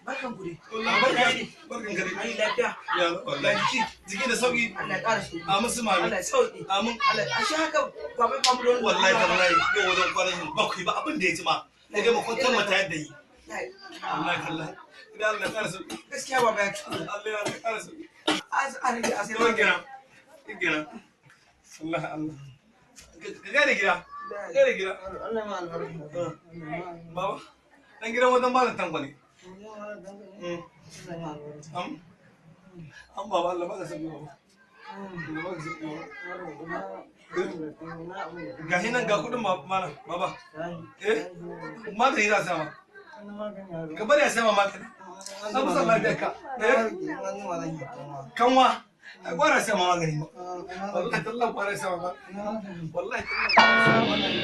Barkan ku dai. Barkan ka dai. Ai lafiya. Ya wallahi jiki da sauki. Allah ya ƙara shi. Amin su mami. Allah ya sauki. Amin. Allah a shi haka baba ba mu da wallahi tallahi yau wajen kwanan bakwai ba abin da ya ji ma. Ya ga mu kwantar mata yadda yi. Wallahi tallahi. Idan Allah ya ƙara sauki. Gaskiya baba ya Allah ya ƙara sauki. Asiri gina. Gina. Allah Allah. Ka gane gida. Gane gida. Allah ma albarka. Baba. Dan gidan wajen malam tanko ne. An baba Allah baka sabi baba. Ga hinan ga kudin mana baba. Magani za sama. Ka bari a sama magani. Na musan lafiya ka. Kanwa. Ai gwara sama magani ba. Wallahi tallan gwara sama ba. Wallahi tallan gwara sama magani.